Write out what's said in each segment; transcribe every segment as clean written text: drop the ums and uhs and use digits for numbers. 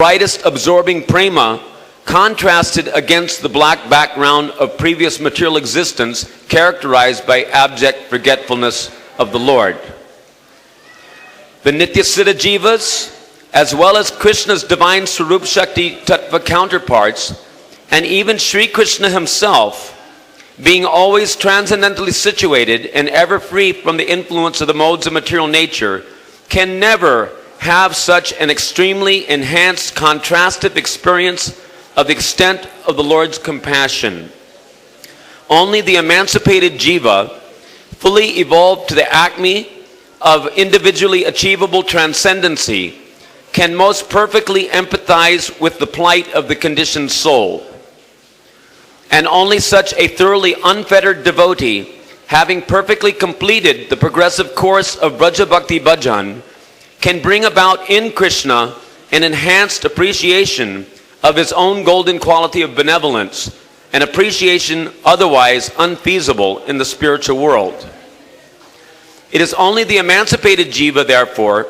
brightest absorbing prema contrasted against the black background of previous material existence characterized by abject forgetfulness of the Lord. The Nityasiddha Jivas, as well as Krishna's divine Swarup Shakti Tattva counterparts, and even Sri Krishna himself, being always transcendentally situated and ever free from the influence of the modes of material nature, can never have such an extremely enhanced contrastive experience of the extent of the Lord's compassion. Only the emancipated jiva, fully evolved to the acme of individually achievable transcendency, can most perfectly empathize with the plight of the conditioned soul. And only such a thoroughly unfettered devotee, having perfectly completed the progressive course of Braja Bhakti Bhajan, can bring about in Krishna an enhanced appreciation of his own golden quality of benevolence, an appreciation otherwise unfeasible in the spiritual world. It is only the emancipated jiva, therefore,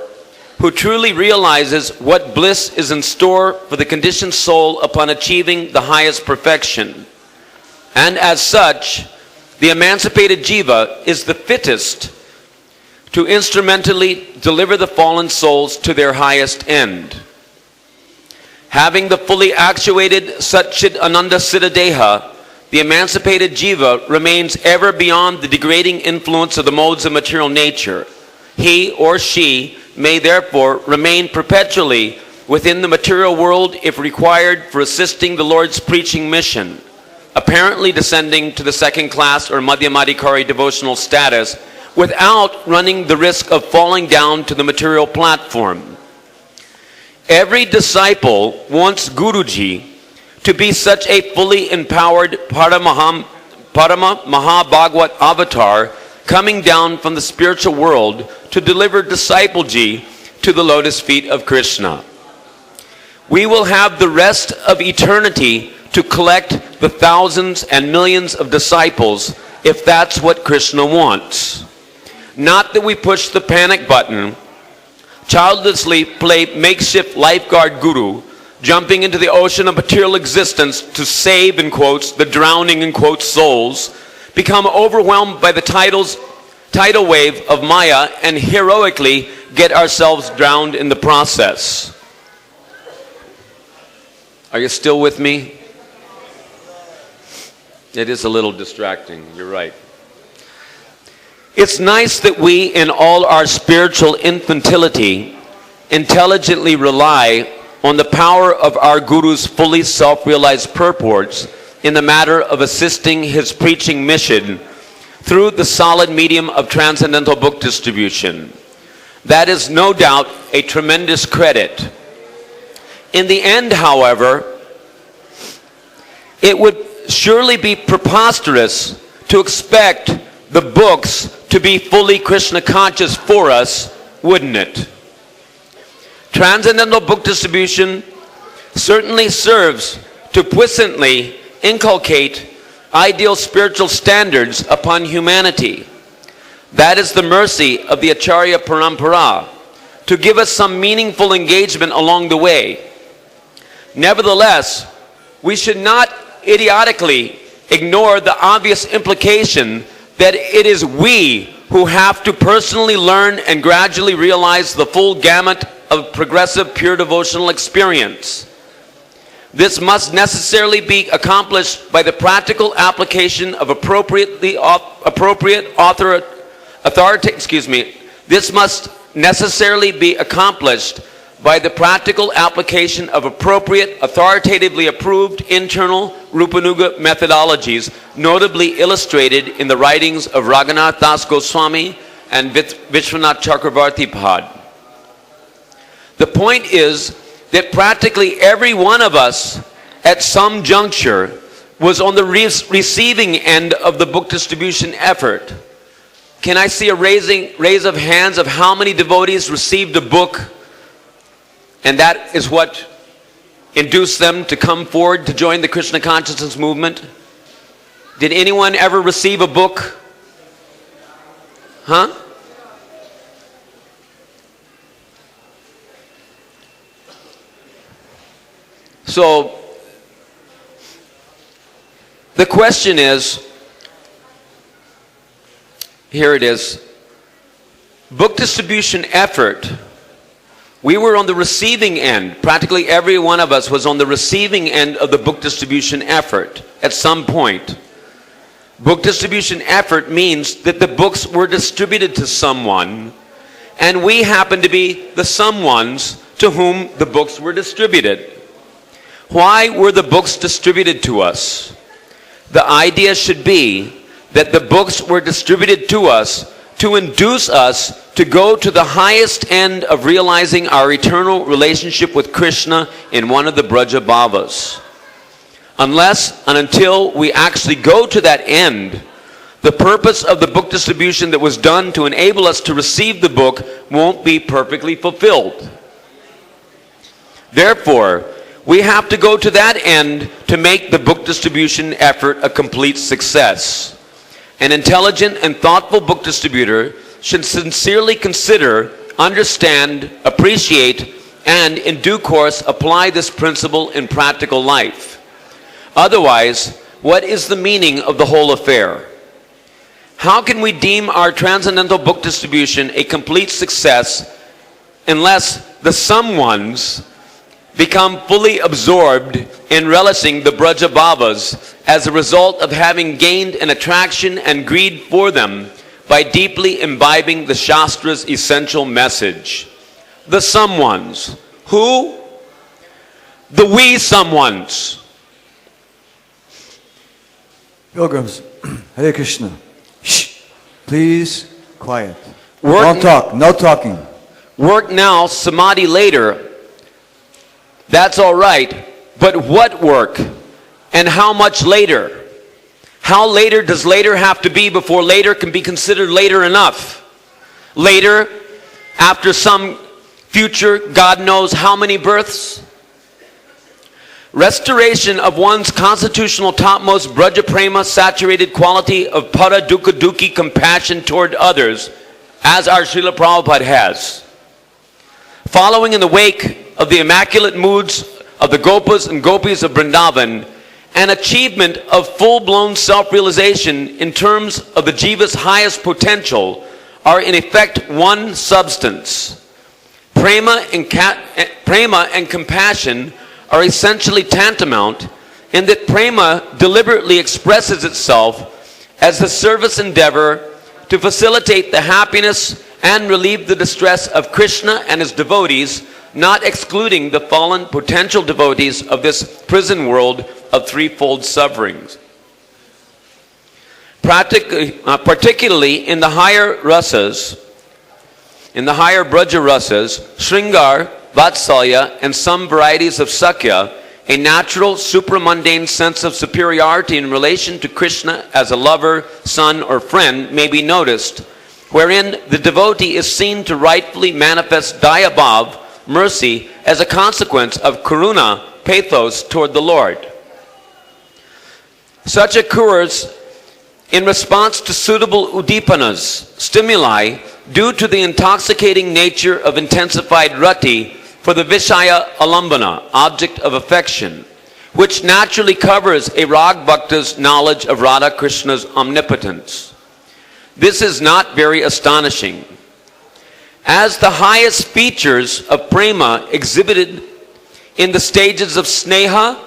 who truly realizes what bliss is in store for the conditioned soul upon achieving the highest perfection. And as such, the emancipated jiva is the fittest to instrumentally deliver the fallen souls to their highest end. Having the fully actuated Satchid Ananda Siddha Deha, the emancipated jiva remains ever beyond the degrading influence of the modes of material nature. He or she may therefore remain perpetually within the material world if required for assisting the Lord's preaching mission, apparently descending to the second class or Madhyamadikari devotional status without running the risk of falling down to the material platform. Every disciple wants Guruji to be such a fully empowered Parama Mahabhagwat avatar coming down from the spiritual world to deliver disciple-ji to the lotus feet of Krishna. We will have the rest of eternity to collect the thousands and millions of disciples if that's what Krishna wants. Not that we push the panic button, childlessly play makeshift lifeguard guru, jumping into the ocean of material existence to save, in quotes, the drowning, in quotes, souls, become overwhelmed by the tidal wave of Maya and heroically get ourselves drowned in the process. Are you still with me? It is a little distracting, you're right. It's nice that we, in all our spiritual infantility, intelligently rely on the power of our Guru's fully self-realized purports in the matter of assisting his preaching mission through the solid medium of transcendental book distribution. That is no doubt a tremendous credit. In the end, however, it would surely be preposterous to expect the books to be fully Krishna conscious for us, wouldn't it? Transcendental book distribution certainly serves to puissantly inculcate ideal spiritual standards upon humanity. That is the mercy of the Acharya Parampara, to give us some meaningful engagement along the way. Nevertheless, we should not idiotically ignore the obvious implication that it is we who have to personally learn and gradually realize the full gamut of progressive pure devotional experience. This must necessarily be accomplished by the practical application of This must necessarily be accomplished by the practical application of appropriate, authoritatively approved internal Rupanuga methodologies, notably illustrated in the writings of Raghunath Das Goswami and Vishwanath Chakravarti Pad. The point is that practically every one of us at some juncture was on the receiving end of the book distribution effort. Can I see a raise of hands of how many devotees received a book, and that is what induced them to come forward to join the Krishna consciousness movement? Did anyone ever receive a book? Huh? So, the question is, here it is, book distribution effort. We were on the receiving end. Practically every one of us was on the receiving end of the book distribution effort at some point. Book distribution effort means that the books were distributed to someone, and we happen to be the someones to whom the books were distributed. Why were the books distributed to us? The idea should be that the books were distributed to us to induce us to go to the highest end of realizing our eternal relationship with Krishna in one of the Braja Bhavas. Unless and until we actually go to that end, the purpose of the book distribution that was done to enable us to receive the book won't be perfectly fulfilled. Therefore, we have to go to that end to make the book distribution effort a complete success. An intelligent and thoughtful book distributor should sincerely consider, understand, appreciate, and in due course apply this principle in practical life. Otherwise, what is the meaning of the whole affair? How can we deem our transcendental book distribution a complete success unless the someones become fully absorbed in relishing the Braja Bhavas as a result of having gained an attraction and greed for them by deeply imbibing the Shastra's essential message? The someones. Who? The we someones. Pilgrims, Hare Krishna. Shh, please, quiet. Work Don't talk, no talking. Work now, samadhi later. That's all right, but what work? And how much later? How later does later have to be before later can be considered later enough? Later, after some future, God knows how many births? Restoration of one's constitutional topmost Braja Prema saturated quality of Para Dukkha Dukhi compassion toward others, as our Srila Prabhupada has. Following in the wake of the immaculate moods of the Gopas and Gopis of Vrindavan, an achievement of full-blown self-realization in terms of the jiva's highest potential are in effect one substance. Prema and compassion are essentially tantamount in that prema deliberately expresses itself as the service endeavor to facilitate the happiness and relieve the distress of Krishna and his devotees, not excluding the fallen potential devotees of this prison world of threefold sufferings. Particularly in the higher rasas, in the higher Braja rasas, Shringar, Vatsalya, and some varieties of Sakya, a natural supramundane sense of superiority in relation to Krishna as a lover, son, or friend may be noticed, wherein the devotee is seen to rightfully manifest dayabhav, mercy, as a consequence of karuna, pathos, toward the Lord. Such occurs in response to suitable udipanas, stimuli, due to the intoxicating nature of intensified rati for the Vishaya alambana, object of affection, which naturally covers a Rag Bhakta's knowledge of Radha Krishna's omnipotence. This is not very astonishing, as the highest features of prema exhibited in the stages of sneha,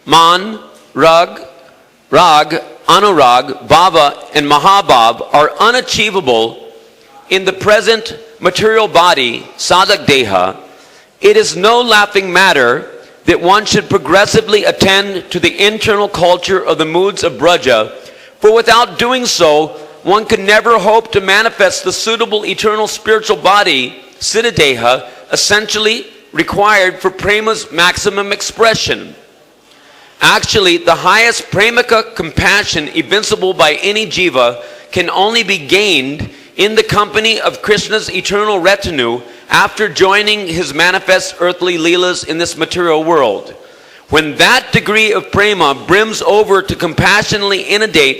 man, rag, anurag, bhava, and mahabhav are unachievable in the present material body, sadak deha. It is no laughing matter that one should progressively attend to the internal culture of the moods of Braja, for without doing so, one could never hope to manifest the suitable eternal spiritual body, siddhadeha, essentially required for prema's maximum expression. Actually, the highest premika compassion evincible by any jiva can only be gained in the company of Krishna's eternal retinue after joining his manifest earthly leelas in this material world. When that degree of prema brims over to compassionately inundate